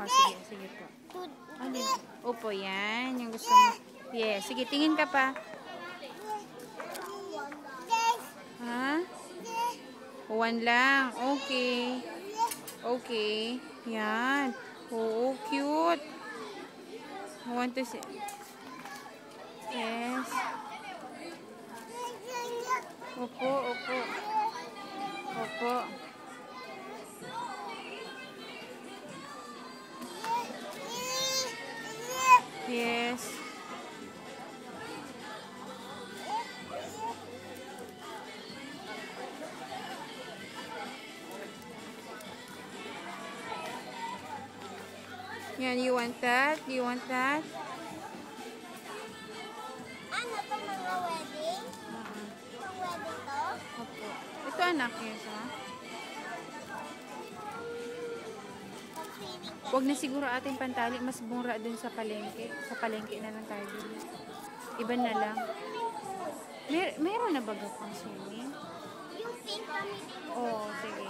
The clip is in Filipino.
Oh, sige, sige po. Ano? Opo, yan. Yung gusto mo. Yes, sige, tingin ka pa. Ha? One lang. Okay. Okay. Yan. Oo, cute. I want to see. Yes. Opo, opo. Opo. Yes. Yan, you want that? You want that? Ano to, mga wedding? Pang wedding to? Opo. Ito anak, yes ha? Pang swimming ka? Huwag na siguro ating pantali. Mas mura dun sa palengke. Sa palengke na lang tayo bili. Iba na lang. Meron na ba pang swimming? Yung pink kami din. Oo, sige.